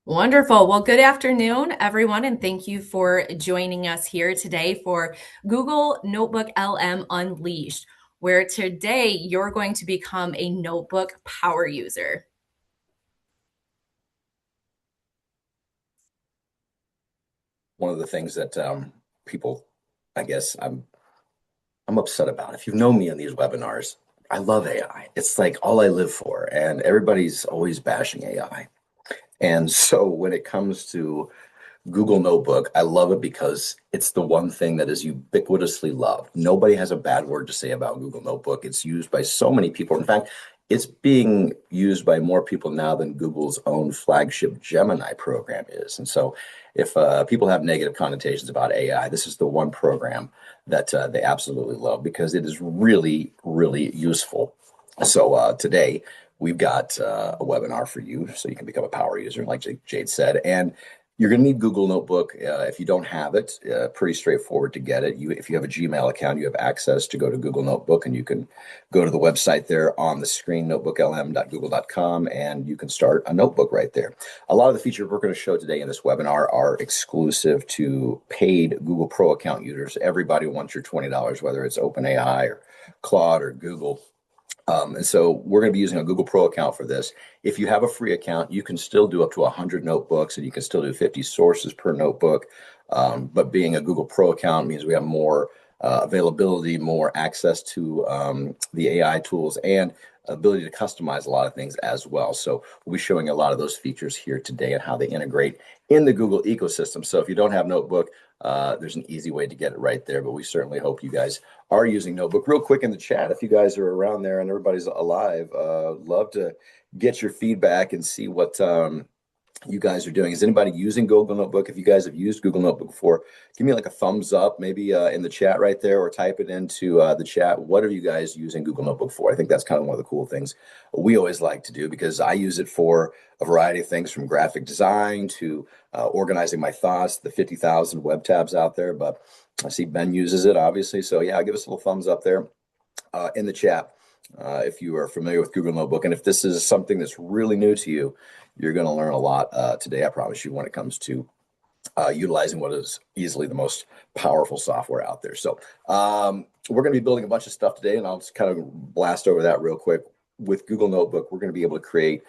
Wonderful. Well, good afternoon, everyone, and thank you for joining us here today for Google Notebook LM Unleashed, where today you're going to become a notebook power user. One of the things that people, I guess, I'm upset about. If you've known me in these webinars, I love AI. It's like all I live for, and everybody's always bashing AI. And so when it comes to Google Notebook, I love it because it's the one thing that is ubiquitously loved. Nobody has a bad word to say about Google Notebook. It's used by so many people. In fact, it's being used by more people now than Google's own flagship Gemini program is. And so, if people have negative connotations about AI, this is the one program that they absolutely love because it is really, really useful. So, today, we've got a webinar for you so you can become a power user, like Jade said. And you're going to need Google Notebook. If you don't have it, pretty straightforward to get it. If you have a Gmail account, you have access to go to Google Notebook, and you can go to the website there on the screen, notebooklm.google.com, and you can start a notebook right there. A lot of the features we're going to show today in this webinar are exclusive to paid Google Pro account users. Everybody wants your $20, whether it's OpenAI or Claude or Google. And so we're going to be using a Google Pro account for this. If you have a free account, you can still do up to 100 notebooks, and you can still do 50 sources per notebook. But being a Google Pro account means we have more availability, more access to the AI tools, and ability to customize a lot of things as well. So we'll be showing a lot of those features here today and how they integrate in the Google ecosystem. So if you don't have Notebook, there's an easy way to get it right there, but we certainly hope you guys are using Notebook. Real quick in the chat, if you guys are around there and everybody's alive, love to get your feedback and see what you guys are doing. Is anybody using Google Notebook? If you guys have used Google Notebook before, give me like a thumbs up, maybe in the chat right there, or type it into the chat. What are you guys using Google Notebook for? I think that's kind of one of the cool things we always like to do, because I use it for a variety of things, from graphic design to organizing my thoughts, the 50,000 web tabs out there. But I see Ben uses it, obviously. So yeah, give us a little thumbs up there in the chat if you are familiar with Google Notebook. And if this is something that's really new to you, you're going to learn a lot today, I promise you, when it comes to utilizing what is easily the most powerful software out there. So we're going to be building a bunch of stuff today, and I'll just kind of blast over that real quick. With Google Notebook, we're going to be able to create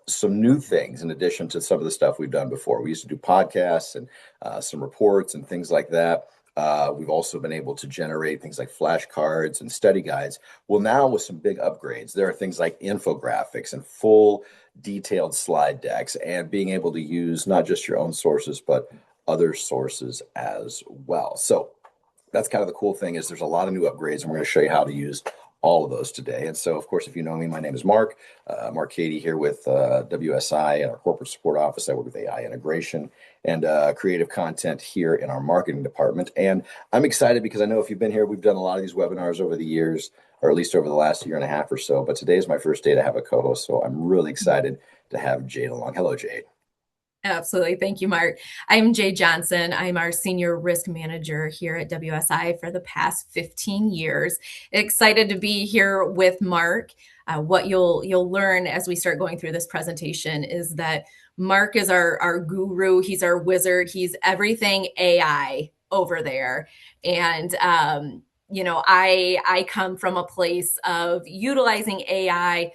some new things in addition to some of the stuff we've done before. We used to do podcasts and some reports and things like that. We've also been able to generate things like flashcards and study guides. Well, now with some big upgrades, there are things like infographics and full detailed slide decks, and being able to use not just your own sources, but other sources as well. So that's kind of the cool thing, is there's a lot of new upgrades, and we're going to show you how to use all of those today. And so, of course, if you know me, my name is Mark. Mark Keady here with WSI and our corporate support office. I work with AI integration and creative content here in our marketing department. And I'm excited because I know if you've been here, we've done a lot of these webinars over the years, or at least over the last year and a half or so. But today is my first day to have a co-host, so I'm really excited to have Jade along. Hello, Jade. Absolutely. Thank you, Mark. I'm Jade Johnson. I'm our senior risk manager here at WSI for the past 15 years. Excited to be here with Mark. What you'll learn as we start going through this presentation is that Mark is our guru. He's our wizard. He's everything AI over there. And I come from a place of utilizing AI,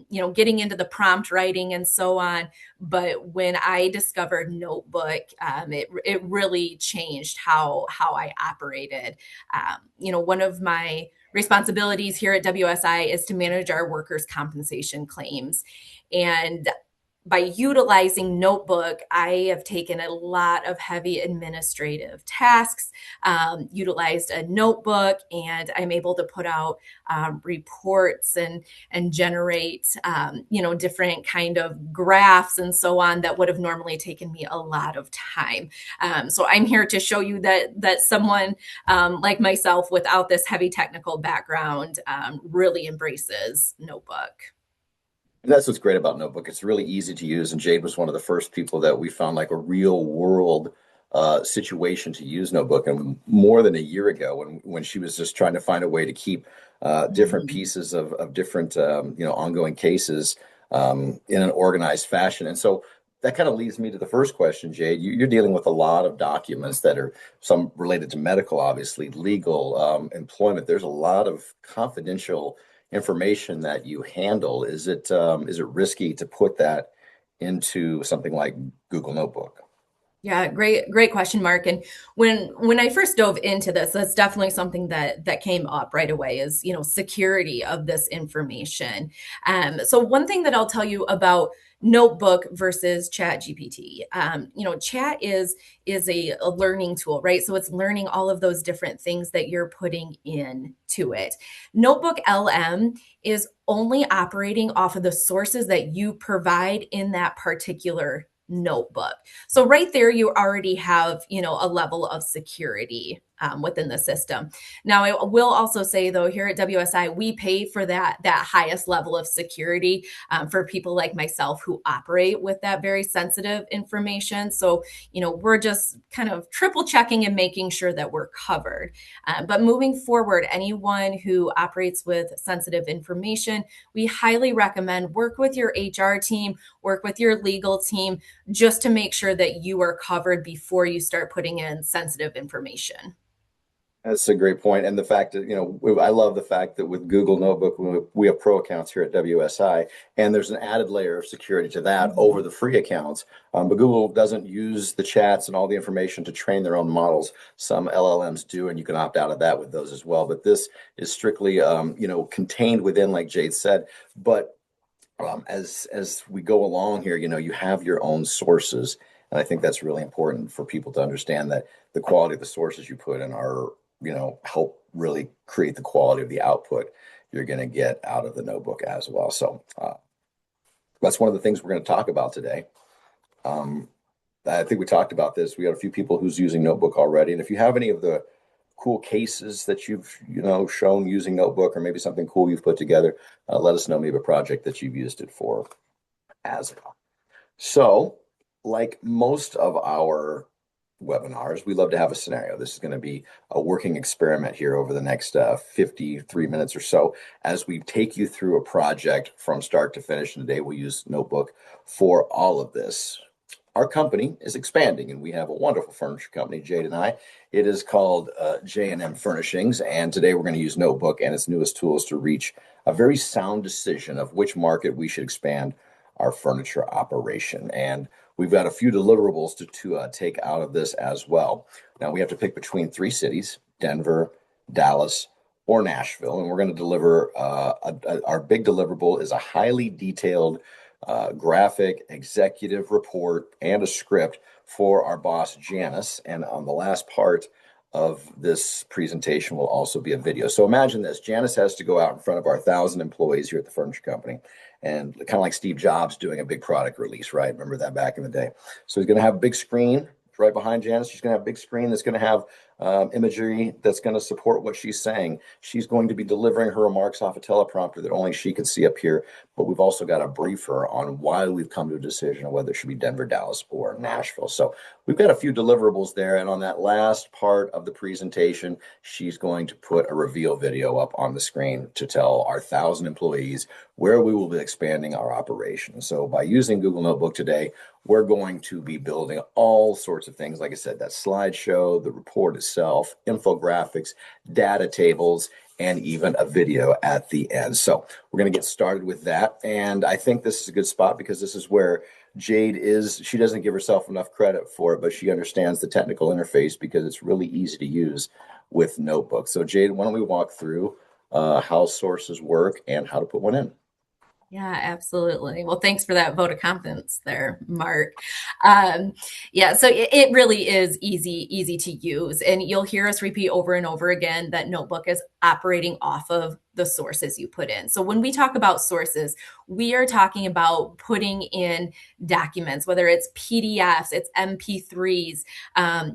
getting into the prompt writing and so on. But when I discovered Notebook, it really changed how I operated. One of my responsibilities here at WSI is to manage our workers' compensation claims. And by utilizing Notebook, I have taken a lot of heavy administrative tasks, utilized a notebook, and I'm able to put out reports and generate, different kind of graphs and so on that would have normally taken me a lot of time. So I'm here to show you that someone like myself, without this heavy technical background, really embraces Notebook. And that's what's great about Notebook. It's really easy to use. And Jade was one of the first people that we found like a real world situation to use Notebook. And more than a year ago, when she was just trying to find a way to keep different pieces of different ongoing cases in an organized fashion. And so that kind of leads me to the first question, Jade. You're dealing with a lot of documents that are some related to medical, obviously, legal, employment. There's a lot of confidential information that you handle. Is it risky to put that into something like Google Notebook? Yeah, great question, Mark. And when I first dove into this, that's definitely something that came up right away is, security of this information. So one thing that I'll tell you about Notebook versus Chat GPT. Chat is a learning tool, right? So it's learning all of those different things that you're putting into it. Notebook LM is only operating off of the sources that you provide in that particular notebook. So right there, you already have, a level of security within the system. Now, I will also say though, here at WSI, we pay for that highest level of security for people like myself who operate with that very sensitive information. So, we're just kind of triple checking and making sure that we're covered. But moving forward, anyone who operates with sensitive information, we highly recommend work with your HR team, work with your legal team, just to make sure that you are covered before you start putting in sensitive information. That's a great point. And the fact that, I love the fact that with Google Notebook, we have pro accounts here at WSI, and there's an added layer of security to that over the free accounts. But Google doesn't use the chats and all the information to train their own models. Some LLMs do, and you can opt out of that with those as well. But this is strictly, contained within, like Jade said. But as we go along here, you have your own sources. And I think that's really important for people to understand that the quality of the sources you put in are help really create the quality of the output you're going to get out of the notebook as well. So that's one of the things we're going to talk about today. I think we talked about this. We got a few people who's using Notebook already. And if you have any of the cool cases that you've shown using Notebook, or maybe something cool you've put together, let us know maybe a project that you've used it for as well. So, like most of our webinars, we love to have a scenario. This is going to be a working experiment here over the next 53 minutes or so as we take you through a project from start to finish. And today we'll use Notebook for all of this. Our company is expanding, and we have a wonderful furniture company, Jade and I. It is called J&M Furnishings, and today we're going to use Notebook and its newest tools to reach a very sound decision of which market we should expand our furniture operation. And we've got a few deliverables to take out of this as well. Now, we have to pick between three cities: Denver, Dallas, or Nashville. And we're going to deliver, our big deliverable is a highly detailed graphic executive report and a script for our boss, Janice. And on the last part of this presentation will also be a video. So imagine this: Janice has to go out in front of our 1,000 employees here at the furniture company, and kind of like Steve Jobs doing a big product release, right? Remember that back in the day. So he's going to have a big screen right behind Janice. She's going to have a big screen that's going to have imagery that's going to support what she's saying. She's going to be delivering her remarks off a teleprompter that only she can see up here. But we've also got to brief her on why we've come to a decision on whether it should be Denver, Dallas, or Nashville. So we've got a few deliverables there. And on that last part of the presentation, she's going to put a reveal video up on the screen to tell our 1,000 employees where we will be expanding our operation. So by using Google Notebook today, we're going to be building all sorts of things. Like I said, that slideshow, the report itself, infographics, data tables, and even a video at the end. So we're going to get started with that. And I think this is a good spot because this is where Jade is. She doesn't give herself enough credit for it, but she understands the technical interface because it's really easy to use with Notebook. So Jade, why don't we walk through how sources work and how to put one in? Yeah, absolutely. Well, thanks for that vote of confidence there, Mark. Yeah, so it really is easy to use. And you'll hear us repeat over and over again that Notebook is operating off of the sources you put in. So when we talk about sources, we are talking about putting in documents, whether it's PDFs, it's MP3s.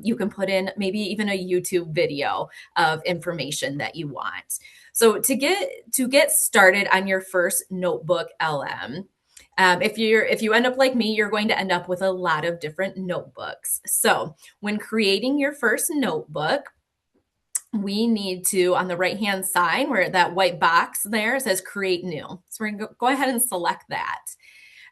You can put in maybe even a YouTube video of information that you want. So to get started on your first Notebook LM, if you end up like me, you're going to end up with a lot of different notebooks. So when creating your first notebook, we need to, on the right-hand side, where that white box there says create new. So we're going to go ahead and select that.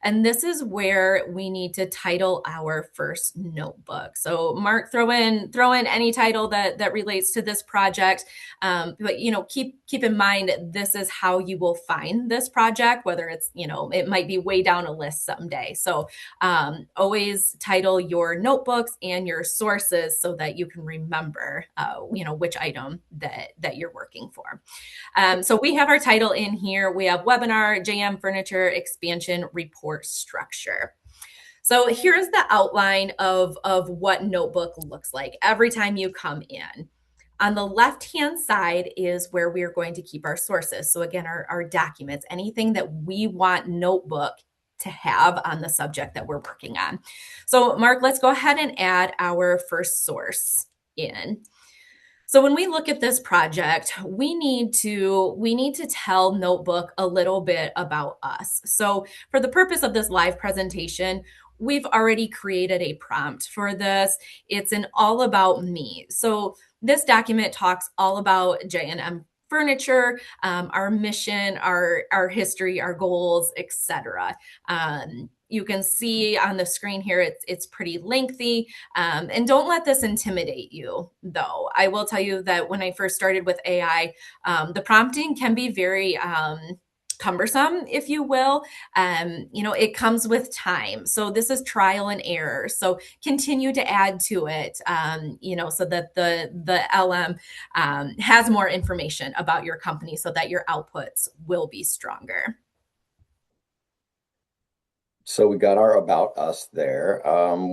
And this is where we need to title our first notebook. So Mark, throw in any title that relates to this project. But keep in mind this is how you will find this project, whether it's, it might be way down a list someday. So always title your notebooks and your sources so that you can remember which item that you're working for. So we have our title in here. We have webinar, JM Furniture Expansion Report Structure. So here's the outline of what notebook looks like every time you come in. On the left-hand side is where we're going to keep our sources. So again, our documents, anything that we want notebook to have on the subject that we're working on. So Mark, let's go ahead and add our first source in. So when we look at this project, we need to tell Notebook a little bit about us. So for the purpose of this live presentation, we've already created a prompt for this. It's an all about me. So this document talks all about J&M Furniture, our mission, our history, our goals, etc. You can see on the screen here, it's pretty lengthy. And don't let this intimidate you, though. I will tell you that when I first started with AI, the prompting can be very cumbersome, if you will. It comes with time. So this is trial and error. So continue to add to it, so that the LM has more information about your company so that your outputs will be stronger. So we got our about us there.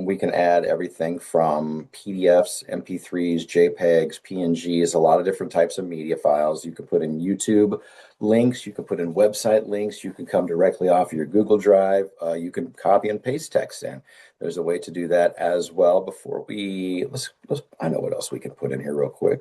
We can add everything from PDFs, MP3s, JPEGs, PNGs, a lot of different types of media files. You can put in YouTube links, you can put in website links, you can come directly off your Google Drive. You can copy and paste text in. There's a way to do that as well. Before I know what else we can put in here real quick.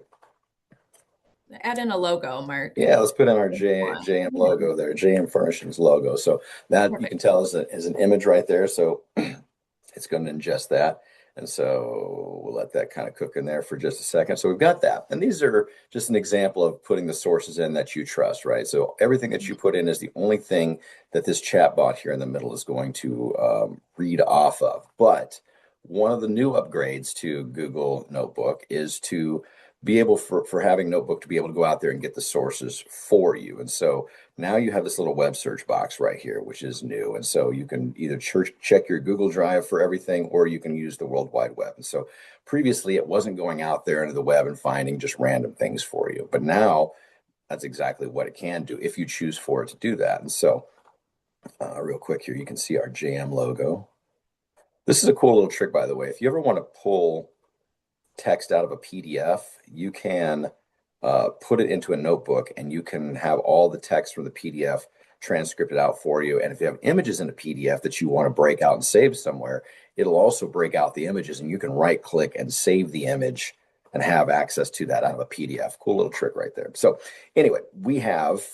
Add in a logo, Mark. Yeah, let's put in our JM logo there, JM Furnishings logo. So that you can tell is an image right there. So it's going to ingest that. And so we'll let that kind of cook in there for just a second. So we've got that. And these are just an example of putting the sources in that you trust, right? So everything that you put in is the only thing that this chat bot here in the middle is going to read off of. But one of the new upgrades to Google Notebook is to be able for having Notebook to be able to go out there and get the sources for you. And so now you have this little web search box right here, which is new. And so you can either check your Google Drive for everything, or you can use the World Wide Web. And so previously it wasn't going out there into the web and finding just random things for you. But now that's exactly what it can do if you choose for it to do that. And so real quick here, you can see our JM logo. This is a cool little trick, by the way. If you ever want to pull text out of a PDF, you can put it into a notebook and you can have all the text from the PDF transcripted out for you. And if you have images in a PDF that you want to break out and save somewhere, it'll also break out the images and you can right click and save the image and have access to that out of a PDF. Cool little trick right there. So anyway, we have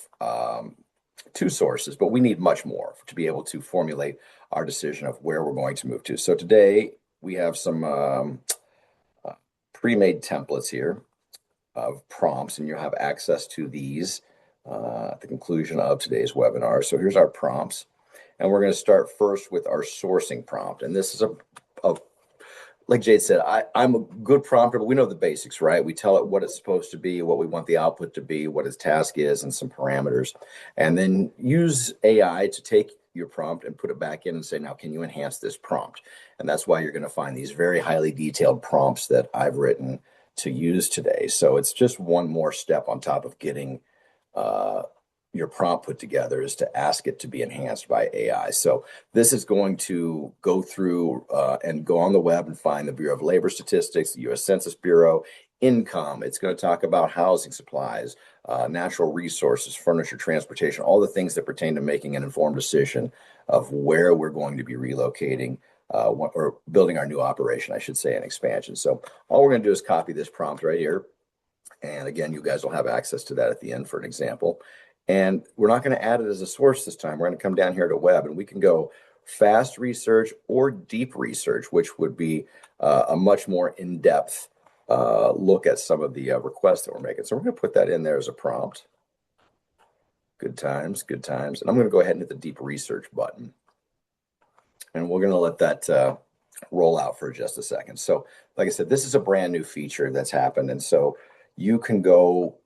two sources, but we need much more to be able to formulate our decision of where we're going to move to. So today we have some pre-made templates here of prompts, and you'll have access to these at the conclusion of today's webinar. So here's our prompts, and we're going to start first with our sourcing prompt. And this is like Jade said, I'm a good prompter, but we know the basics, right? We tell it what it's supposed to be, what we want the output to be, what its task is, and some parameters. And then use AI to take your prompt and put it back in and say, now, can you enhance this prompt? And that's why you're going to find these very highly detailed prompts that I've written to use today. So it's just one more step on top of getting your prompt put together, is to ask it to be enhanced by AI. So this is going to go through and go on the web and find the Bureau of Labor Statistics, the U.S. Census Bureau, income. It's going to talk about housing supplies, natural resources, furniture, transportation, all the things that pertain to making an informed decision of where we're going to be relocating or building our new operation, I should say, an expansion. So all we're going to do is copy this prompt right here. And again, you guys will have access to that at the end for an example. And we're not going to add it as a source this time. We're going to come down here to web, and we can go fast research or deep research, which would be a much more in-depth look at some of the requests that we're making. So we're going to put that in there as a prompt. Good times, good times. And I'm going to go ahead and hit the deep research button. And we're going to let that roll out for just a second. So, like I said, this is a brand new feature that's happened. And so you can go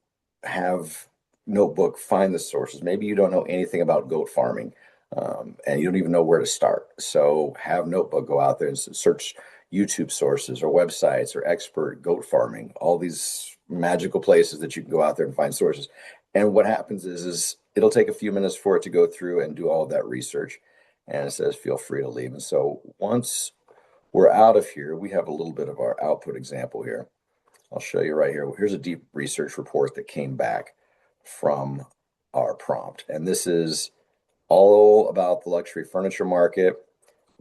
have Notebook find the sources. Maybe you don't know anything about goat farming, and you don't even know where to start. So have Notebook go out there and search YouTube sources or websites or expert goat farming, all these magical places that you can go out there and find sources. And what happens is it'll take a few minutes for it to go through and do all of that research. And it says, feel free to leave. And so once we're out of here, we have a little bit of our output example here. I'll show you right here. Here's a deep research report that came back from our prompt. And this is all about the luxury furniture market.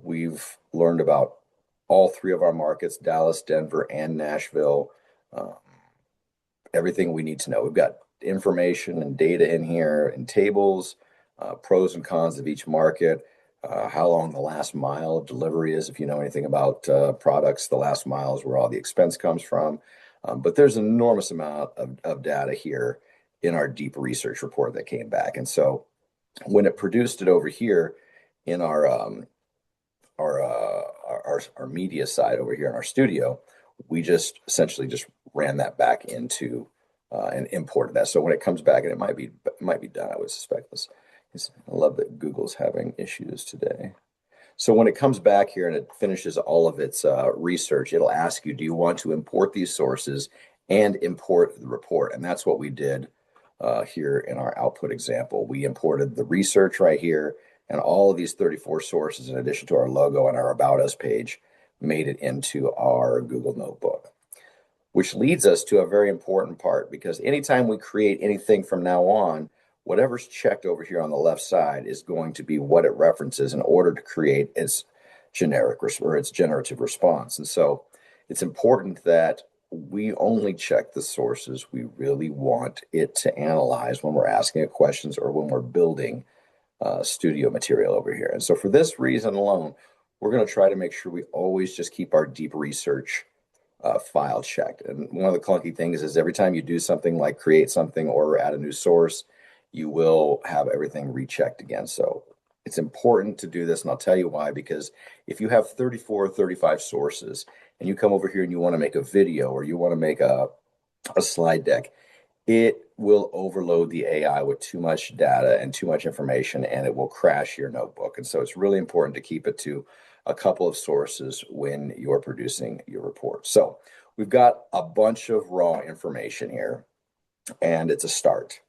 We've learned about all three of our markets, Dallas, Denver, and Nashville. Uh, Everything we need to know. We've got information and data in here and tables, pros and cons of each market, how long the last mile of delivery is. If you know anything about products, the last mile is where all the expense comes from. But there's an enormous amount of data here in our deep research report that came back. And so when it produced it over here in our media side over here in our studio, we just essentially just ran that back into and imported that. So when it comes back, and it might be done, I would suspect this. I love that Google's having issues today. So when it comes back here and it finishes all of its research, it'll ask you, do you want to import these sources and import the report? And that's what we did here in our output example. We imported the research right here, and all of these 34 sources, in addition to our logo and our About Us page, made it into our Google Notebook. Which leads us to a very important part, because anytime we create anything from now on, whatever's checked over here on the left side is going to be what it references in order to create its generative response. And so it's important that we only check the sources we really want it to analyze when we're asking it questions or when we're building studio material over here. And so for this reason alone, we're going to try to make sure we always just keep our deep research file checked. And one of the clunky things is every time you do something like create something or add a new source, you will have everything rechecked again. So it's important to do this, and I'll tell you why. Because if you have 34 or 35 sources and you come over here and you want to make a video or you want to make a slide deck, it will overload the AI with too much data and too much information, and it will crash your notebook. And so it's really important to keep it to a couple of sources when you're producing your report. So we've got a bunch of raw information here, and it's a start.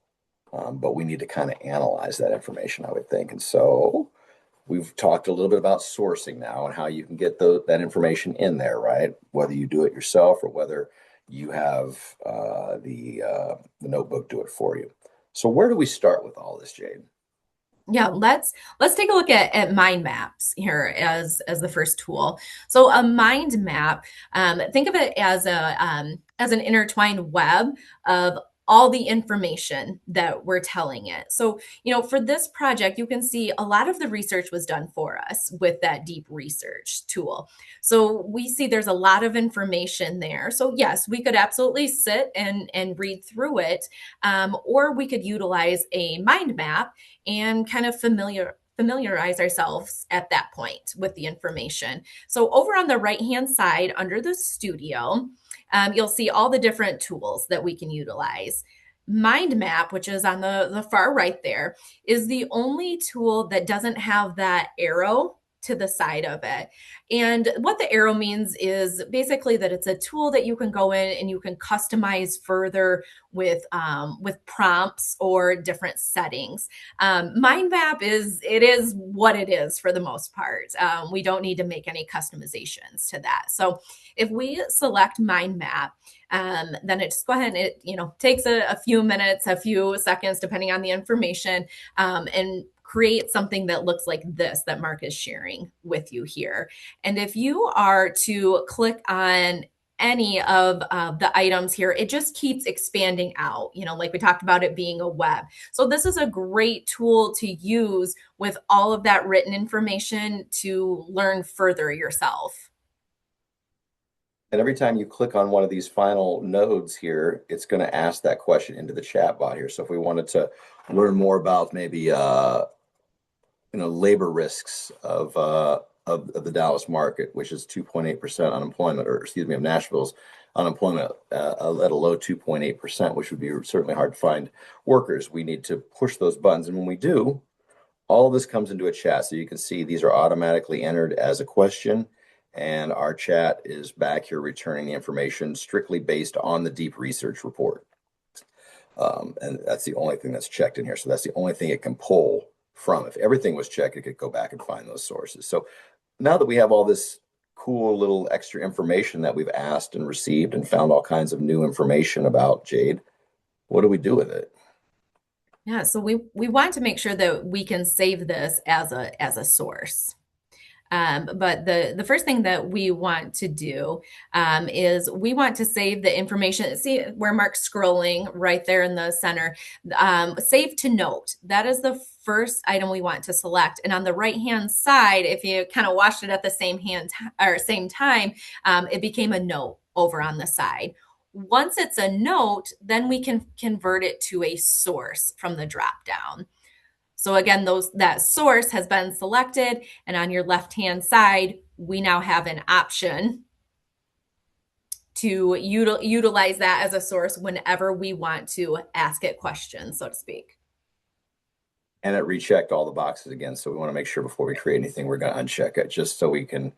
But we need to kind of analyze that information, I would think. And so we've talked a little bit about sourcing now and how you can get that information in there, right? Whether you do it yourself or whether you have the notebook do it for you. So where do we start with all this, Jade? Yeah, let's take a look at mind maps here as the first tool. So a mind map, think of it as an intertwined web of all the information that we're telling it. So, for this project, you can see a lot of the research was done for us with that deep research tool. So we see there's a lot of information there. So yes, we could absolutely sit and read through it, or we could utilize a mind map and kind of familiarize ourselves at that point with the information. So over on the right-hand side under the studio, you'll see all the different tools that we can utilize. Mind map, which is on the far right there, is the only tool that doesn't have that arrow to the side of it. And what the arrow means is basically that it's a tool that you can go in and you can customize further with prompts or different settings. Mind map is what it is for the most part. We don't need to make any customizations to that. So if we select mind map, then it just go ahead and it takes a few minutes, a few seconds, depending on the information, and create something that looks like this that Mark is sharing with you here. And if you are to click on any of the items here, it just keeps expanding out, like we talked about it being a web. So this is a great tool to use with all of that written information to learn further yourself. And every time you click on one of these final nodes here, it's going to ask that question into the chat bot here. So if we wanted to learn more about maybe labor risks of of the Dallas market, which is 2.8% unemployment, or excuse me, of Nashville's unemployment at a low 2.8%, which would be certainly hard to find workers. We need to push those buttons. And when we do, all of this comes into a chat. So you can see these are automatically entered as a question. And our chat is back here returning the information strictly based on the deep research report. And that's the only thing that's checked in here. So that's the only thing it can pull from. If everything was checked, it could go back and find those sources. So now that we have all this cool little extra information that we've asked and received and found all kinds of new information about Jade, what do we do with it? Yeah, so we want to make sure that we can save this as a source. But the first thing that we want to do is we want to save the information. See where Mark's scrolling right there in the center. Save to note. That is the first item we want to select. And on the right-hand side, if you kind of watched it at the same time, it became a note over on the side. Once it's a note, then we can convert it to a source from the drop down. So again, that source has been selected, and on your left-hand side, we now have an option to utilize that as a source whenever we want to ask it questions, so to speak. And it rechecked all the boxes again. So we want to make sure before we create anything, we're going to uncheck it just so we can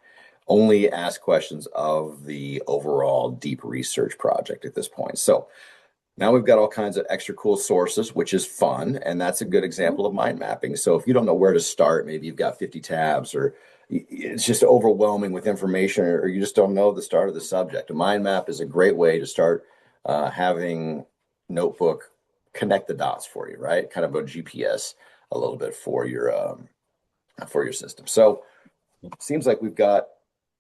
only ask questions of the overall deep research project at this point. So now we've got all kinds of extra cool sources, which is fun. And that's a good example of mind mapping. So if you don't know where to start, maybe you've got 50 tabs or it's just overwhelming with information, or you just don't know the start of the subject. A mind map is a great way to start having Notebook connect the dots for you, right? Kind of a GPS a little bit for your system. So it seems like we've got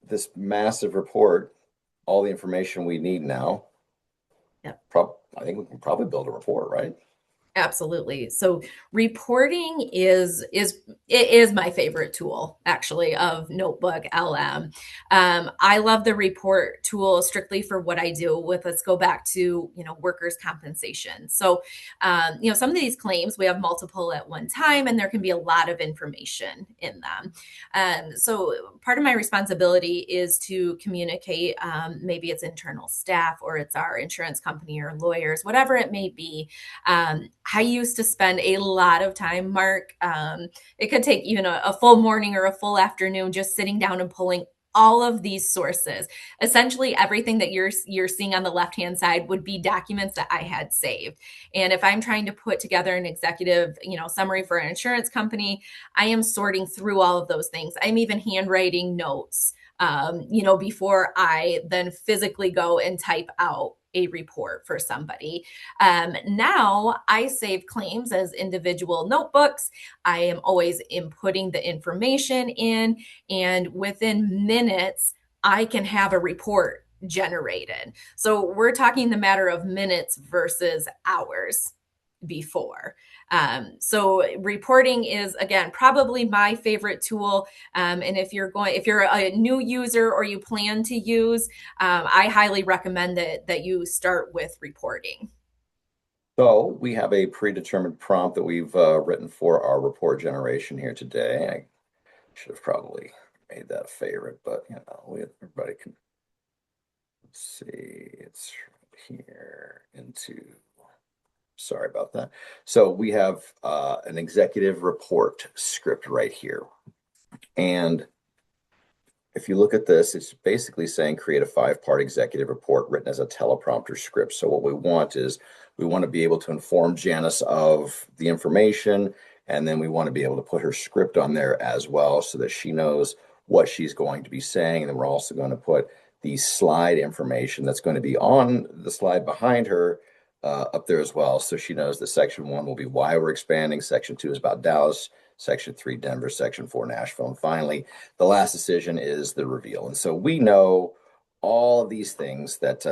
this massive report, all the information we need now. Yep. I think we can probably build a report, right? Absolutely. So reporting is my favorite tool actually of Notebook LM. I love the report tool strictly for what I do with. Let's go back to workers' compensation. So some of these claims we have multiple at one time, and there can be a lot of information in them. So part of my responsibility is to communicate. Maybe it's internal staff or it's our insurance company or lawyers, whatever it may be. I used to spend a lot of time, Mark. It could take even a full morning or a full afternoon just sitting down and pulling all of these sources. Essentially, everything that you're seeing on the left-hand side would be documents that I had saved. And if I'm trying to put together an executive, summary for an insurance company, I am sorting through all of those things. I'm even handwriting notes, before I then physically go and type out a report for somebody. Now I save claims as individual notebooks. I am always inputting the information in, and within minutes, I can have a report generated. So we're talking the matter of minutes versus hours before. So reporting is, again, probably my favorite tool. And if you're a new user or you plan to use, I highly recommend that you start with reporting. So we have a predetermined prompt that we've written for our report generation here today. I should have probably made that a favorite, but everybody can see it's here sorry about that. So we have an executive report script right here. And if you look at this, it's basically saying create a 5-part executive report written as a teleprompter script. So what we want is we want to be able to inform Janice of the information, and then we want to be able to put her script on there as well so that she knows what she's going to be saying. And then we're also going to put the slide information that's going to be on the slide behind her up there as well. So she knows that section 1 will be why we're expanding. Section 2 is about Dallas. Section 3, Denver. Section 4, Nashville. And finally, the last decision is the reveal. And so we know all of these things that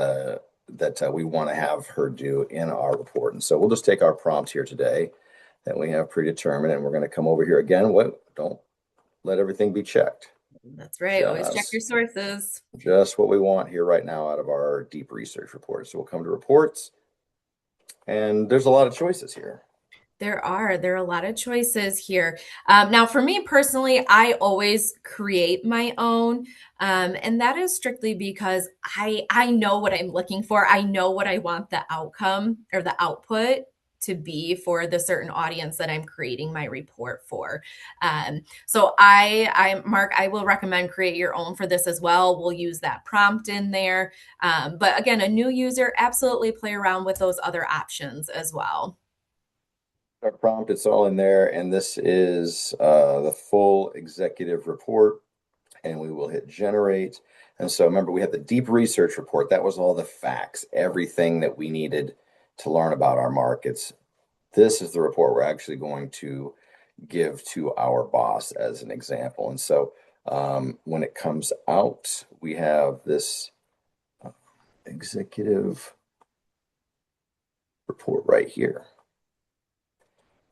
we want to have her do in our report. And so we'll just take our prompt here today that we have predetermined, and we're going to come over here again. Don't let everything be checked. That's right. Always check your sources. Just what we want here right now out of our deep research report. So we'll come to reports. And there's a lot of choices here. There are a lot of choices here. Now, for me personally, I always create my own, and that is strictly because I know what I'm looking for. I know what I want the outcome or the output to be for the certain audience that I'm creating my report for. So Mark, I will recommend create your own for this as well. We'll use that prompt in there. But again, a new user, absolutely play around with those other options as well. Our prompt, it's all in there, and this is the full executive report, and we will hit generate. And so remember, we had the deep research report. That was all the facts, everything that we needed to learn about our markets. This is the report we're actually going to give to our boss as an example. And so when it comes out, we have this executive report right here.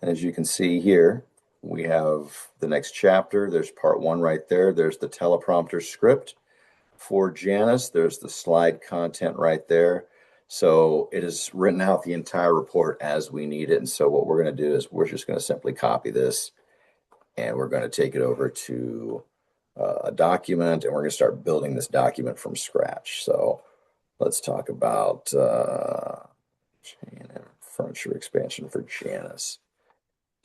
And as you can see here, we have the next chapter. There's part one right there. There's the teleprompter script for Janice. There's the slide content right there. So it is written out the entire report as we need it. And so what we're going to do is we're just going to simply copy this, and we're going to take it over to a document, and we're going to start building this document from scratch. So let's talk about furniture expansion for Janice.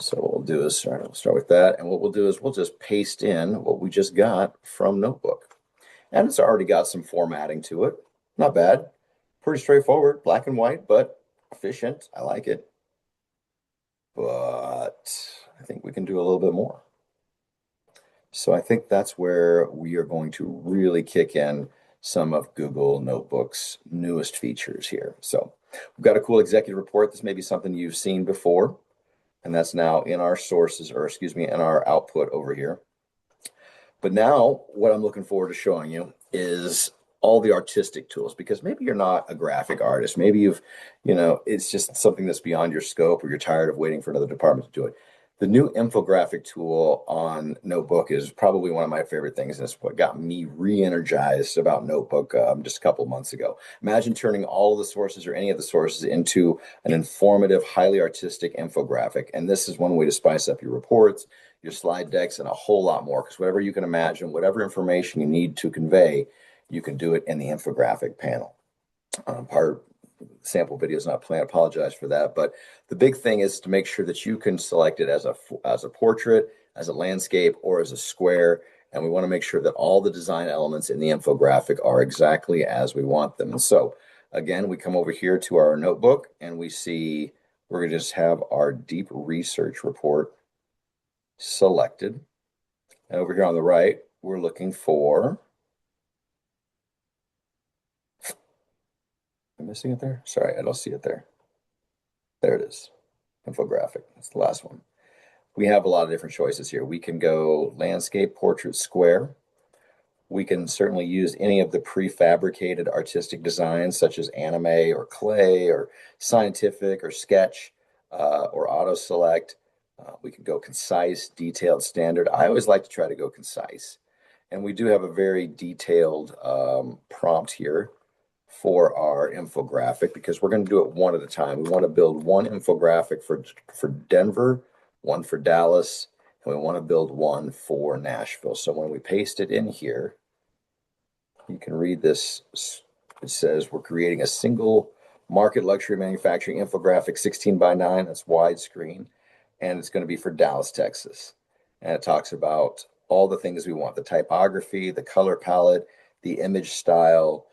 So what we'll do is we'll start with that, and what we'll do is we'll just paste in what we just got from Notebook. And it's already got some formatting to it. Not bad. Pretty straightforward, black and white, but efficient. I like it. But I think we can do a little bit more. So I think that's where we are going to really kick in some of Google Notebook's newest features here. So we've got a cool executive report. This may be something you've seen before, and that's now in our sources, or excuse me, in our output over here. But now what I'm looking forward to showing you is all the artistic tools, because maybe you're not a graphic artist. Maybe it's just something that's beyond your scope, or you're tired of waiting for another department to do it. The new infographic tool on Notebook is probably one of my favorite things, and it's what got me re-energized about Notebook just a couple of months ago. Imagine turning all of the sources or any of the sources into an informative, highly artistic infographic. And this is one way to spice up your reports, your slide decks, and a whole lot more, because whatever you can imagine, whatever information you need to convey, you can do it in the infographic panel. Part sample video is not planned. I apologize for that. But the big thing is to make sure that you can select it as a portrait, as a landscape, or as a square. And we want to make sure that all the design elements in the infographic are exactly as we want them. And so again, we come over here to our notebook, and we see we're going to just have our deep research report selected. And over here on the right, we're looking for, am I missing it there? Sorry, I don't see it there. There it is. Infographic. That's the last one. We have a lot of different choices here. We can go landscape, portrait, square. We can certainly use any of the prefabricated artistic designs, such as anime or clay or scientific or sketch or auto select. We can go concise, detailed, standard. I always like to try to go concise. And we do have a very detailed prompt here for our infographic, because we're going to do it one at a time. We want to build one infographic for Denver, one for Dallas, and we want to build one for Nashville. So when we paste it in here, you can read this. It says we're creating a single market luxury manufacturing infographic, 16 by 9. That's widescreen, and it's going to be for Dallas, Texas. And it talks about all the things we want: the typography, the color palette, the image style,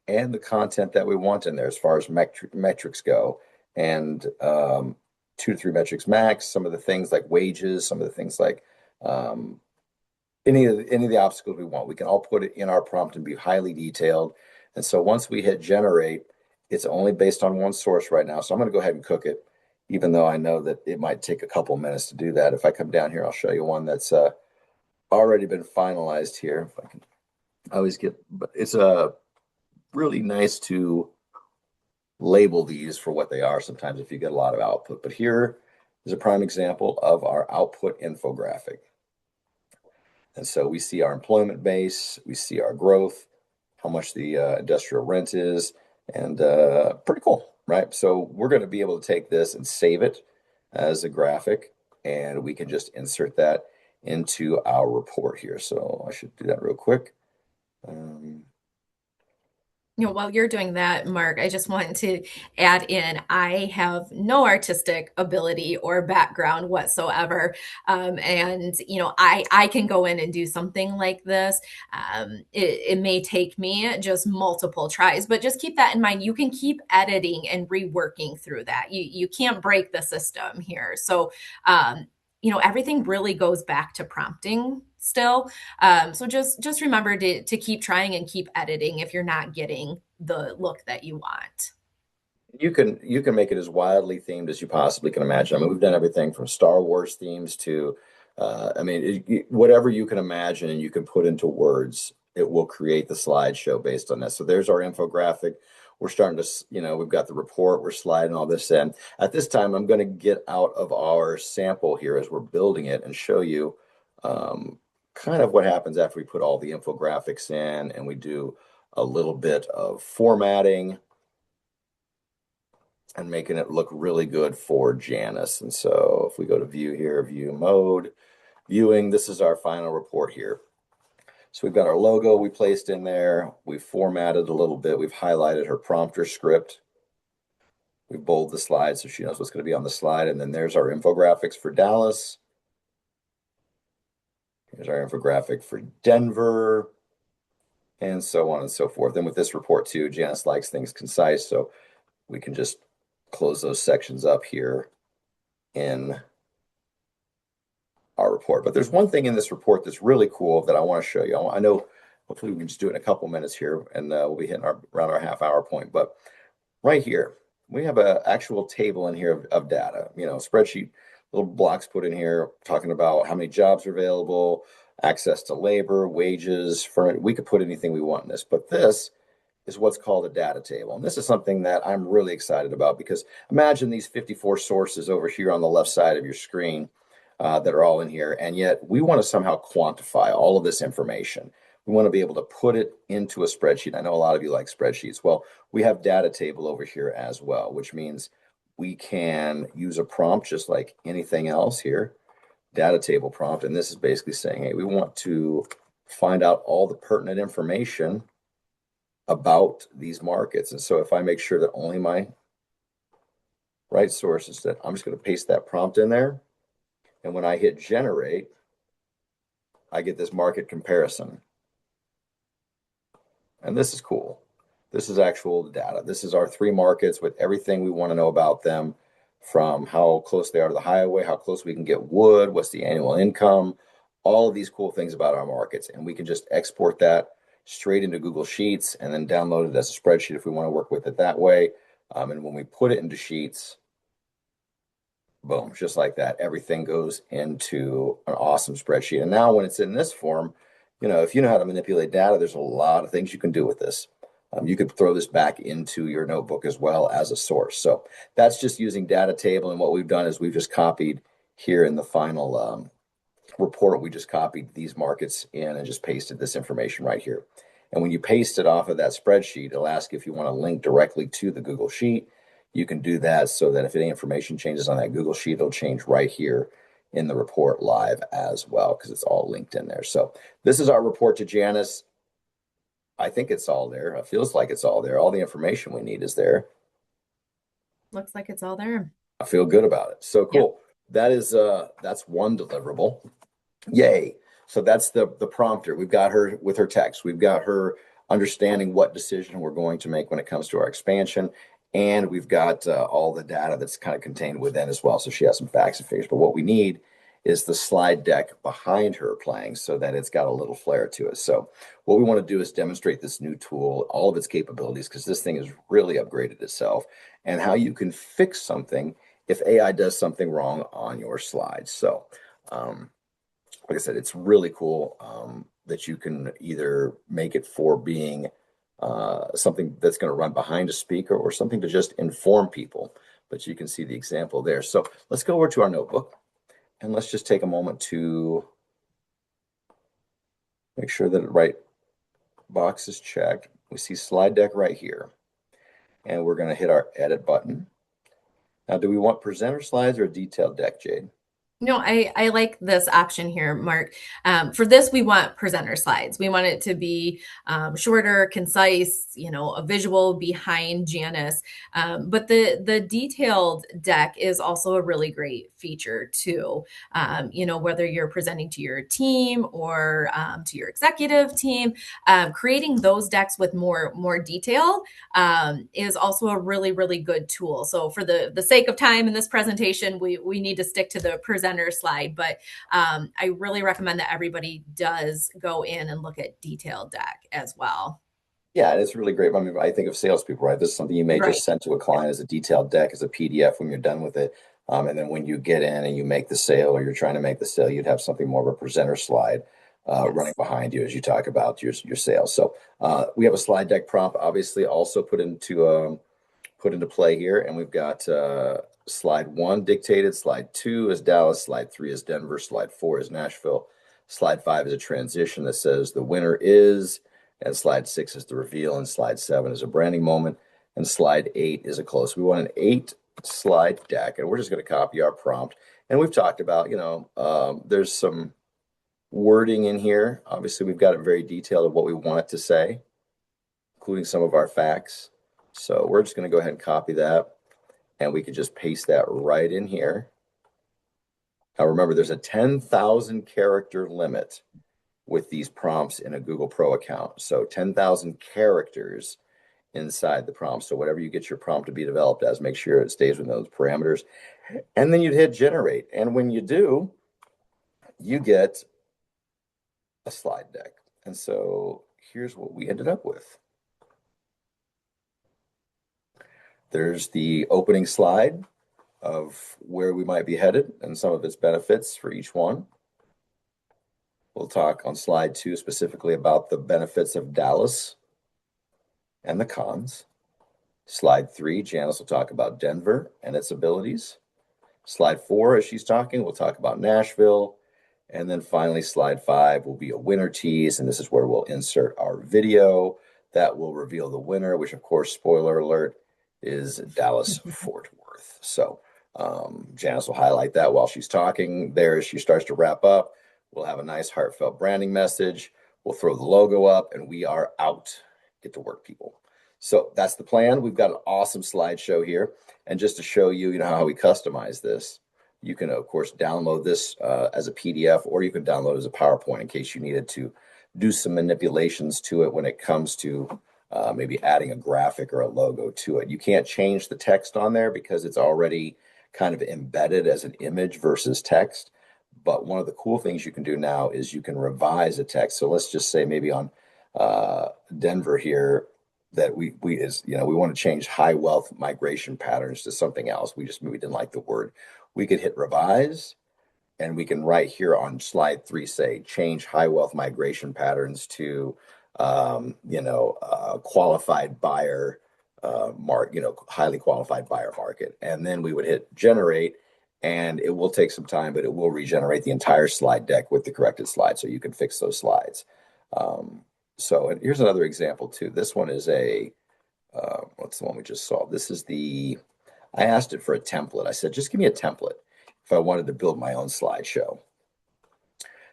and the content that we want in there as far as metrics go. And 2 to 3 metrics max, some of the things like wages, some of the things like any of the obstacles we want. We can all put it in our prompt and be highly detailed. And so once we hit generate, it's only based on one source right now. So I'm going to go ahead and cook it, even though I know that it might take a couple minutes to do that. If I come down here, I'll show you one that's already been finalized here. If I can, I always get, but it's really nice to label these for what they are sometimes if you get a lot of output. But here is a prime example of our output infographic. And so we see our employment base, we see our growth, how much the industrial rent is, and pretty cool, right? So we're going to be able to take this and save it as a graphic, and we can just insert that into our report here. So I should do that real quick. Um, While you're doing that, Mark, I just want to add in, I have no artistic ability or background whatsoever. And, I can go in and do something like this. It may take me just multiple tries, but just keep that in mind. You can keep editing and reworking through that. You can't break the system here. So, everything really goes back to prompting still. So just remember to keep trying and keep editing if you're not getting the look that you want. you can make it as wildly themed as you possibly can imagine. I mean, we've done everything from Star Wars themes to, I mean, whatever you can imagine and you can put into words, it will create the slideshow based on that. So there's our infographic. We're starting to, we've got the report. We're sliding all this in. At this time, I'm going to get out of our sample here as we're building it and show you kind of what happens after we put all the infographics in and we do a little bit of formatting and making it look really good for Janice. And so if we go to view here, view mode, viewing, this is our final report here. So we've got our logo we placed in there. We've formatted a little bit. We've highlighted her prompter script. We've bolded the slide so she knows what's going to be on the slide. And then there's our infographics for Dallas. Here's our infographic for Denver, and so on and so forth. And with this report too, Janice likes things concise, so we can just close those sections up here in our report. But there's one thing in this report that's really cool that I want to show you. I know hopefully we can just do it in a couple minutes here, and we'll be hitting around our half-hour point. But right here, we have an actual table in here of data, spreadsheet, little blocks put in here talking about how many jobs are available, access to labor, wages. We could put anything we want in this, but this is what's called a data table. And this is something that I'm really excited about because imagine these 54 sources over here on the left side of your screen that are all in here. And yet we want to somehow quantify all of this information. We want to be able to put it into a spreadsheet. I know a lot of you like spreadsheets. Well, we have data table over here as well, which means we can use a prompt just like anything else here, data table prompt. And this is basically saying, hey, we want to find out all the pertinent information about these markets. And so if I make sure that only my right sources, that I'm just going to paste that prompt in there. And when I hit generate, I get this market comparison. And this is cool. This is actual data. This is our 3 markets with everything we want to know about them, from how close they are to the highway, how close we can get wood, what's the annual income, all of these cool things about our markets. And we can just export that straight into Google Sheets and then download it as a spreadsheet if we want to work with it that way. And when we put it into Sheets, boom, just like that, everything goes into an awesome spreadsheet. And now when it's in this form, if you know how to manipulate data, there's a lot of things you can do with this. You could throw this back into your notebook as well as a source. So that's just using data table. And what we've done is we've just copied here in the final report, we just copied these markets in and just pasted this information right here. And when you paste it off of that spreadsheet, it'll ask if you want to link directly to the Google Sheet. You can do that so that if any information changes on that Google Sheet, it'll change right here in the report live as well, because it's all linked in there. So this is our report to Janice. I think it's all there. It feels like it's all there. All the information we need is there. Looks like it's all there. I feel good about it. So Yep. cool. That's one deliverable. Yay. So that's the prompter. We've got her with her text. We've got her understanding what decision we're going to make when it comes to our expansion. And we've got all the data that's kind of contained within as well. So she has some facts and figures. But what we need is the slide deck behind her playing so that it's got a little flair to it. So what we want to do is demonstrate this new tool, all of its capabilities, because this thing has really upgraded itself, and how you can fix something if AI does something wrong on your slides. So like I said, it's really cool that you can either make it for being something that's going to run behind a speaker or something to just inform people. But you can see the example there. So let's go over to our notebook and let's just take a moment to make sure that the right box is checked. We see slide deck right here. And we're going to hit our edit button. Now, do we want presenter slides or a detailed deck, Jade? No, I like this option here, Mark. For this, we want presenter slides. We want it to be shorter, concise, a visual behind Janice. But the detailed deck is also a really great feature too. Whether you're presenting to your team or to your executive team, creating those decks with more detail is also a really, really good tool. So for the sake of time in this presentation, we need to stick to the presenter slide, but I really recommend that everybody does go in and look at detailed deck as well. Yeah, and it's really great. I mean, I think of salespeople, right? This is something you may Right. just send to a client as a detailed deck, as a PDF when you're done with it. And then when you get in and you make the sale or you're trying to make the sale, you'd have something more of a presenter slide running Yes. behind you as you talk about your sales. So we have a slide deck prompt, obviously, also put into play here. And we've got slide 1 dictated, slide 2 is Dallas, slide 3 is Denver, slide 4 is Nashville, slide 5 is a transition that says the winner is, and slide 6 is the reveal, and slide 7 is a branding moment, and slide 8 is a close. We want an 8-slide deck, and we're just going to copy our prompt. And we've talked about, there's some wording in here. Obviously, we've got it very detailed of what we want it to say, including some of our facts. So we're just going to go ahead and copy that, and we could just paste that right in here. Now remember, there's a 10,000 character limit with these prompts in a Google Pro account. So 10,000 characters inside the prompt. So whatever you get your prompt to be developed as, make sure it stays within those parameters. And then you'd hit generate. And when you do, you get a slide deck. And so here's what we ended up with. There's the opening slide of where we might be headed and some of its benefits for each one. We'll talk on slide 2 specifically about the benefits of Dallas and the cons. Slide 3, Janice will talk about Denver and its abilities. Slide 4, as she's talking, we'll talk about Nashville. And then finally, slide 5 will be a winner tease, and this is where we'll insert our video that will reveal the winner, which, of course, spoiler alert, is Dallas Fort Worth. So Janice will highlight that while she's talking. There, as she starts to wrap up, we'll have a nice heartfelt branding message. We'll throw the logo up, and we are out. Get to work, people. So that's the plan. We've got an awesome slideshow here. And just to show you, how we customize this, you can, of course, download this as a PDF, or you can download it as a PowerPoint in case you needed to do some manipulations to it when it comes to maybe adding a graphic or a logo to it. You can't change the text on there because it's already kind of embedded as an image versus text. But one of the cool things you can do now is you can revise a text. So let's just say maybe on Denver here, that we want to change high wealth migration patterns to something else. We didn't like the word. We could hit revise, and we can write here on slide 3 say change high wealth migration patterns to qualified buyer highly qualified buyer market. And then we would hit generate, and it will take some time, but it will regenerate the entire slide deck with the corrected slides, so you can fix those slides. So here's another example too. This one is what's the one we just saw? I asked it for a template. I said, just give me a template if I wanted to build my own slideshow.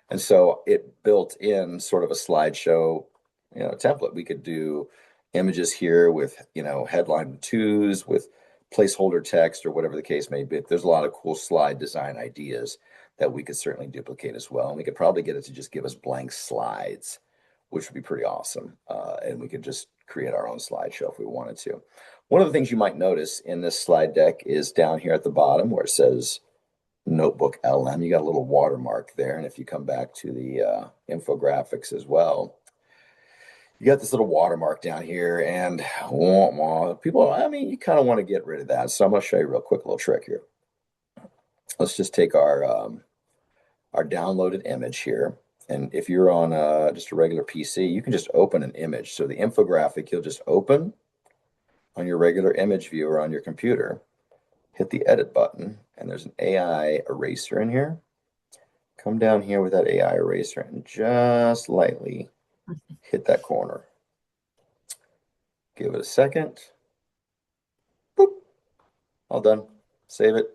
And so it built in sort of a slideshow, template. We could do images here with, headline twos with placeholder text or whatever the case may be. There's a lot of cool slide design ideas that we could certainly duplicate as well. And we could probably get it to just give us blank slides, which would be pretty awesome. And we could just create our own slideshow if we wanted to. One of the things you might notice in this slide deck is down here at the bottom where it says NotebookLM. You got a little watermark there. And if you come back to the infographics as well, you got this little watermark down here. And people, you kind of want to get rid of that. So I'm going to show you real quick a little trick here. Let's just take our downloaded image here. And if you're on just a regular PC, you can just open an image. So the infographic, you'll just open on your regular image viewer on your computer, hit the edit button, and there's an AI eraser in here. Come down here with that AI eraser and just lightly hit that corner. Give it a second. Boop. All done. Save it.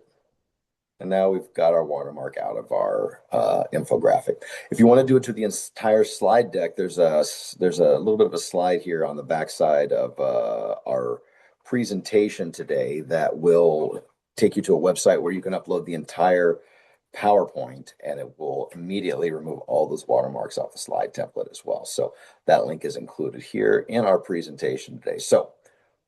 And now we've got our watermark out of our infographic. If you want to do it to the entire slide deck, there's a little bit of a slide here on the backside of our presentation today that will take you to a website where you can upload the entire PowerPoint, and it will immediately remove all those watermarks off the slide template as well. So that link is included here in our presentation today. So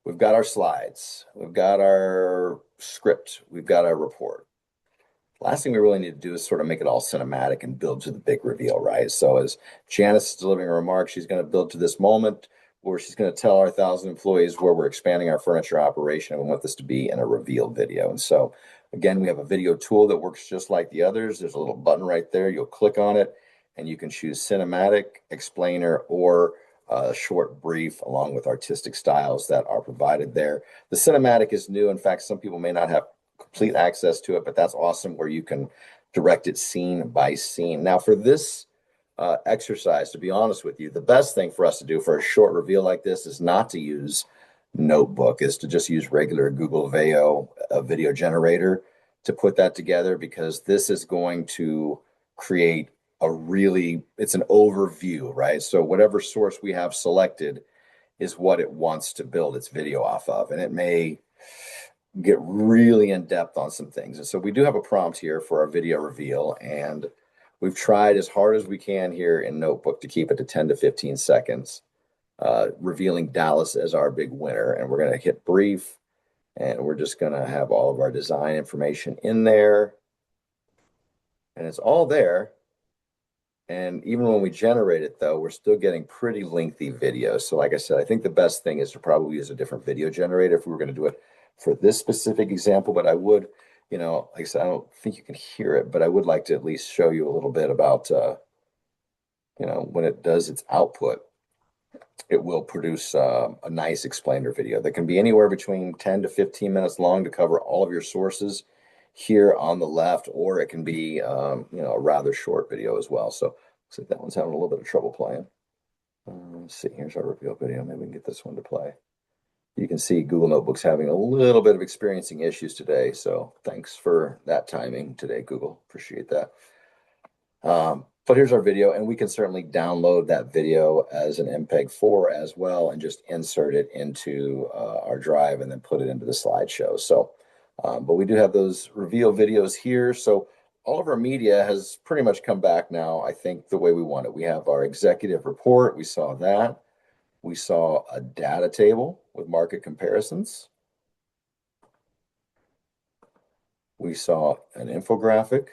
we've got our slides, we've got our script, we've got our report. Last thing we really need to do is sort of make it all cinematic and build to the big reveal, right? So as Janice is delivering a remark, she's going to build to this moment where she's going to tell our 1,000 employees where we're expanding our furniture operation, and we want this to be in a reveal video. And so again, we have a video tool that works just like the others. There's a little button right there. You'll click on it and you can choose cinematic, explainer, or a short brief along with artistic styles that are provided there. The cinematic is new. In fact, some people may not have complete access to it, but that's awesome where you can direct it scene by scene. Now, for this exercise, to be honest with you, the best thing for us to do for a short reveal like this is not to use Notebook, is to just use regular Google Veo, a video generator, to put that together, because this is going to create it's an overview, right? So whatever source we have selected is what it wants to build its video off of, and it may get really in depth on some things. And so we do have a prompt here for our video reveal, and we've tried as hard as we can here in Notebook to keep it to 10 to 15 seconds, revealing Dallas as our big winner. And we're going to hit brief, and we're just going to have all of our design information in there, and it's all there. And even when we generate it, though, we're still getting pretty lengthy videos. So like I said, I think the best thing is to probably use a different video generator if we were going to do it for this specific example. But I would, like I said, I don't think you can hear it, but I would like to at least show you a little bit about, when it does its output, it will produce a nice explainer video that can be anywhere between 10 to 15 minutes long to cover all of your sources here on the left, or it can be, a rather short video as well. So looks like that one's having a little bit of trouble playing. Let's see, here's our reveal video. Maybe we can get this one to play. You can see Google Notebook's having a little bit of experiencing issues today. So thanks for that timing today, Google. Appreciate that. But here's our video, and we can certainly download that video as an MPEG-4 as well and just insert it into our drive and then put it into the slideshow. So, but we do have those reveal videos here. So all of our media has pretty much come back now, I think, the way we want it. We have our executive report. We saw that. We saw a data table with market comparisons. We saw an infographic.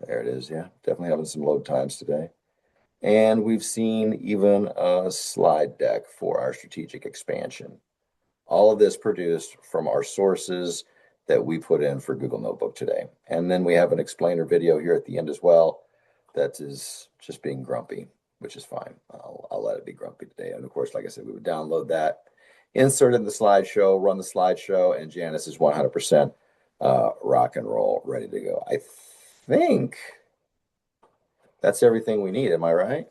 There it is. Yeah, definitely having some load times today. And we've seen even a slide deck for our strategic expansion. All of this produced from our sources that we put in for Google Notebook today. And then we have an explainer video here at the end as well that is just being grumpy, which is fine. I'll let it be grumpy today. And of course, like I said, we would download that, insert it in the slideshow, run the slideshow, and Janice is 100% rock and roll, ready to go. I think that's everything we need. Am I right?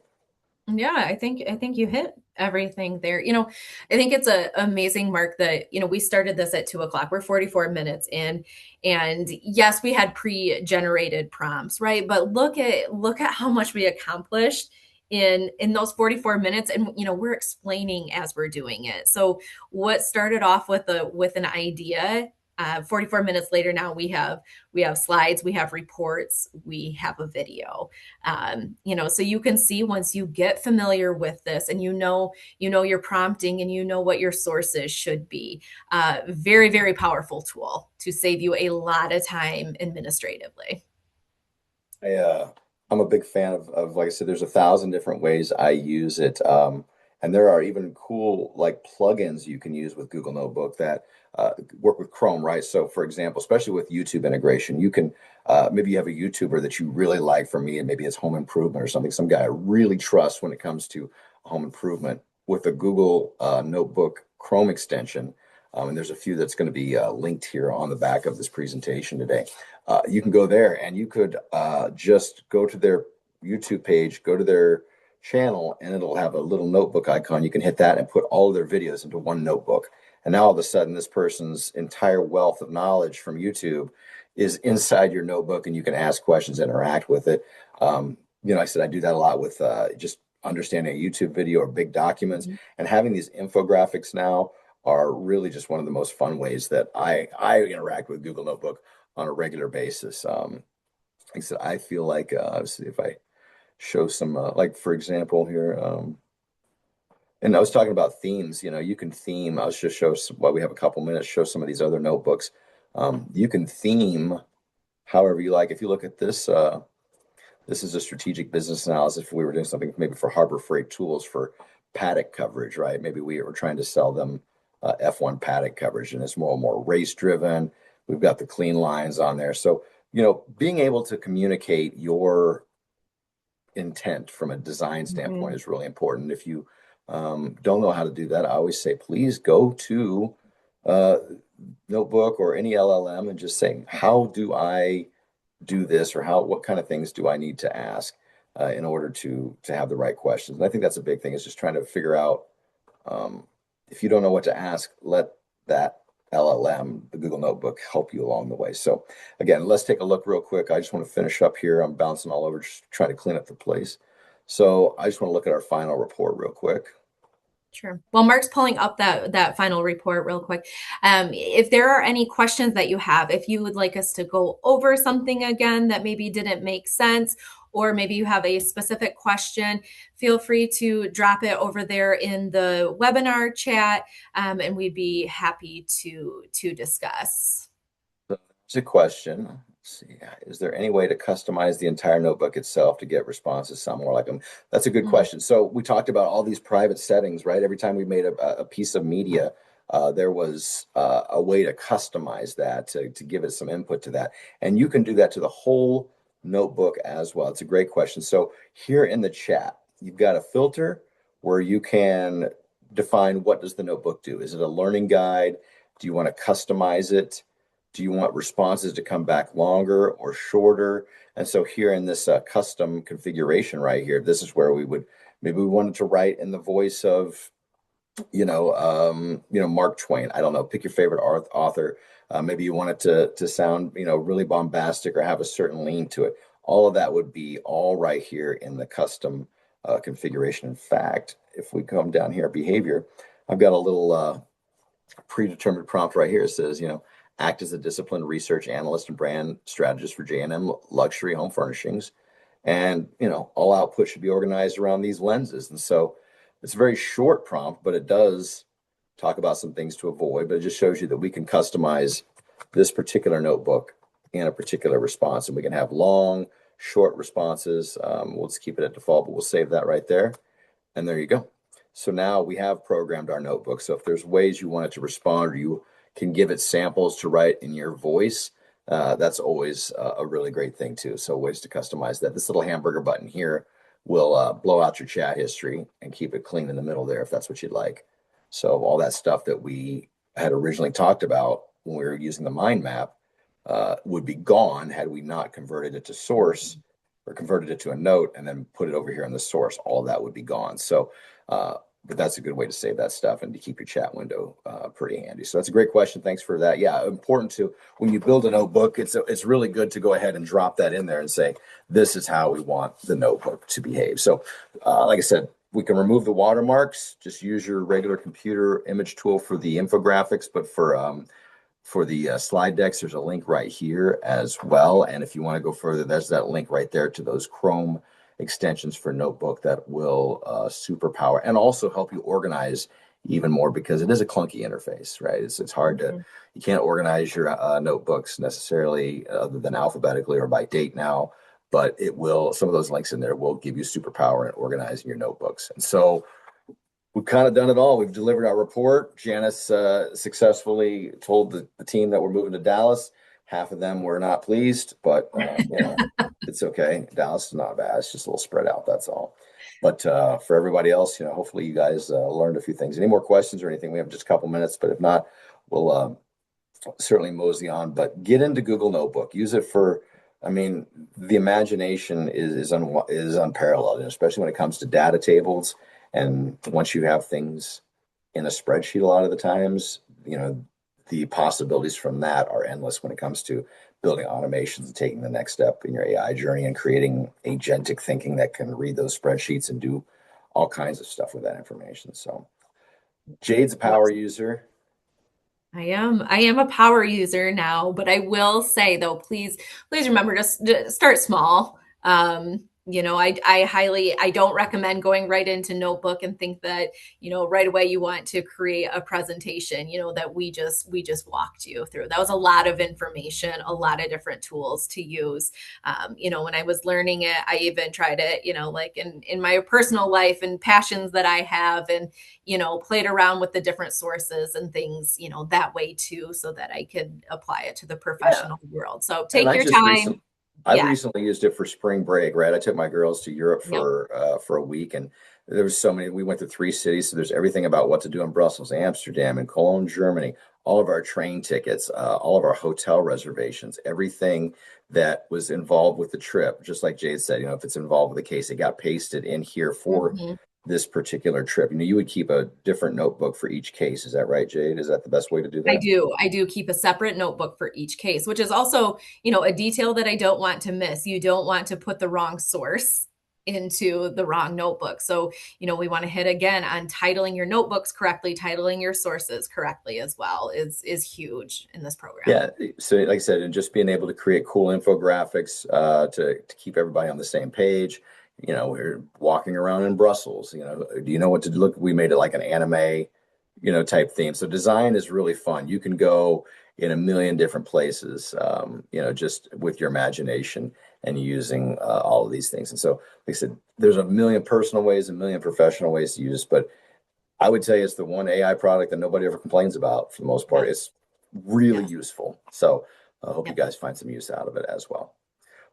Yeah, I think you hit everything there. I think it's a amazing, Mark, that we started this at 2 o'clock. We're 44 minutes in, and yes, we had pre-generated prompts, right? But look at how much we accomplished in those 44 minutes, and we're explaining as we're doing it. So what started off with an idea, 44 minutes later, now we have slides, we have reports, we have a video. So you can see, once you get familiar with this and you know your prompting and you know what your sources should be, very, very powerful tool to save you a lot of time administratively. I'm a big fan of, like I said, there's 1,000 different ways I use it. And there are even cool like plugins you can use with Google Notebook that work with Chrome, right? So for example, especially with YouTube integration, you can, maybe you have a YouTuber that you really like. For me, and maybe it's home improvement or something, some guy I really trust when it comes to home improvement. With the Google Notebook Chrome extension, and there's a few that's going to be linked here on the back of this presentation today. You can go there and you could just go to their YouTube page, go to their channel, and it'll have a little notebook icon. You can hit that and put all of their videos into one notebook. And now all of a sudden, this person's entire wealth of knowledge from YouTube is inside your notebook, and you can ask questions, interact with it. I said I do that a lot with just understanding a YouTube video or big documents, and having these infographics now are really just one of the most fun ways that I interact with Google Notebook on a regular basis. Like I said, I feel like let's see if I show some like for example here. And I was talking about themes. You can theme. I'll just show while we have a couple minutes. Show some of these other notebooks. You can theme however you like. If you look at this, this is a strategic business analysis. If we were doing something maybe for Harbor Freight tools for paddock coverage, right? Maybe we were trying to sell them F1 paddock coverage, and it's more and more race driven. We've got the clean lines on there. So, being able to communicate your intent from a design standpoint is really important. If you don't know how to do that, I always say, please go to Notebook or any LLM and just say, how do I do this, or what kind of things do I need to ask in order to have the right questions? And I think that's a big thing, is just trying to figure out if you don't know what to ask, let that LLM, the Google Notebook, help you along the way. So again, let's take a look real quick. I just want to finish up here. I'm bouncing all over, just trying to clean up the place. So I just want to look at our final report real quick. Sure. Well, Mark's pulling up that final report real quick. If there are any questions that you have, if you would like us to go over something again that maybe didn't make sense, or maybe you have a specific question, feel free to drop it over there in the webinar chat, and we'd be happy to discuss. So there's a question. Let's see. Is there any way to customize the entire notebook itself to get responses sound more like them? That's a good question. So we talked about all these private settings, right? Every time we made a piece of media, there was a way to customize that, to give it some input to that. And you can do that to the whole notebook as well. It's a great question. So here in the chat, you've got a filter where you can define, what does the notebook do? Is it a learning guide? Do you want to customize it? Do you want responses to come back longer or shorter? And so here in this custom configuration right here, this is where maybe we wanted to write in the voice of, Mark Twain. I don't know, pick your favorite author. Maybe you want it to sound, really bombastic or have a certain lean to it. All of that would be all right here in the custom configuration. In fact, if we come down here, behavior, I've got a little predetermined prompt right here. It says, act as a disciplined research analyst and brand strategist for J&M Luxury Home Furnishings. And, all output should be organized around these lenses. And so it's a very short prompt, but it does talk about some things to avoid. But it just shows you that we can customize this particular notebook in a particular response. And we can have long, short responses. We'll just keep it at default, but we'll save that right there. And there you go. So now we have programmed our notebook. So if there's ways you want it to respond, or you can give it samples to write in your voice, that's always a really great thing too. So ways to customize that. This little hamburger button here will blow out your chat history and keep it clean in the middle there if that's what you'd like. So all that stuff that we had originally talked about when we were using the mind map would be gone had we not converted it to source, or converted it to a note and then put it over here in the source. All that would be gone. So but that's a good way to save that stuff and to keep your chat window pretty handy. So that's a great question. Thanks for that. Yeah, important to, when you build a notebook, it's really good to go ahead and drop that in there and say, this is how we want the notebook to behave. So like I said, we can remove the watermarks. Just use your regular computer image tool for the infographics, but for the slide decks, there's a link right here as well. And if you want to go further, there's that link right there to those Chrome extensions for Notebook that will superpower and also help you organize even more, because it is a clunky interface, right? It's hard to, you can't organize your notebooks necessarily other than alphabetically or by date now, but it will, some of those links in there will give you superpower in organizing your notebooks. And so we've kind of done it all. We've delivered our report. Janice successfully told the team that we're moving to Dallas. Half of them were not pleased, but it's okay. Dallas is not bad. It's just a little spread out. That's all. But for everybody else, hopefully you guys learned a few things. Any more questions or anything? We have just a couple minutes, but if not, we'll certainly mosey on. But get into Google Notebook. Use it for, the imagination is unparalleled, and especially when it comes to data tables. And once you have things in a spreadsheet, a lot of the times, the possibilities from that are endless when it comes to building automations and taking the next step in your AI journey and creating agentic thinking that can read those spreadsheets and do all kinds of stuff with that information. So Jade's a power user. I am a power user now, but I will say though, please remember to start small. I don't recommend going right into notebook and think that, right away you want to create a presentation, that we just walked you through. That was a lot of information, a lot of different tools to use. When I was learning it, I even tried it, like in my personal life and passions that I have, and played around with the different sources and things, that way too, so that I could apply it to the Yeah. professional world. So And take your time. I Yeah. recently used it for spring break, right? I took my girls to Europe Yep. for a week, and there was so many. We went to three cities, so there's everything about what to do in Brussels, Amsterdam, and Cologne, Germany. All of our train tickets, all of our hotel reservations, everything that was involved with the trip. Just like Jade said, if it's involved with the case, it got pasted in here for Mhm. this particular trip. You would keep a different notebook for each case. Is that right, Jade? Is that the best way to do I that? do. I do keep a separate notebook for each case, which is also, a detail that I don't want to miss. You don't want to put the wrong source into the wrong notebook. So, we want to hit again on titling your notebooks correctly, titling your sources correctly as well is huge in this program. Yeah, so like I said, and just being able to create cool infographics to keep everybody on the same page. We're walking around in Brussels. Do you know what to look? We made it like an anime, type theme. So design is really fun. You can go in a million different places, just with your imagination and using all of these things. And so, like I said, there's a million personal ways, a million professional ways to use, but I would say it's the one AI product that nobody ever complains about for the most part. Yep. It's really Yes. useful. So I hope you Yep. guys find some use out of it as well.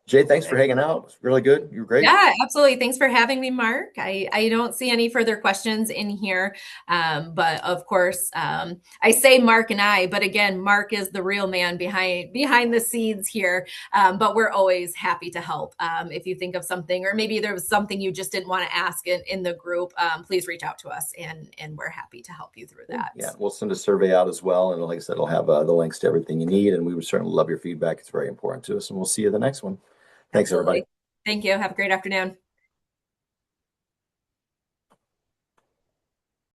Jay, thanks for Perfect. hanging out. It was really good. You were great. Yeah, absolutely. Thanks for having me, Mark. I don't see any further questions in here. But of course, I say Mark and I, but again, Mark is the real man behind the scenes here. But we're always happy to help. If you think of something, or maybe there was something you just didn't want to ask in the group, please reach out to us and we're happy to help you through that. Yeah, we'll send a survey out as well. And like I said, it'll have the links to everything you need. And we would certainly love your feedback. It's very important to us. And we'll see you the next one. Thanks, everybody. Absolutely. Thank you. Have a great afternoon.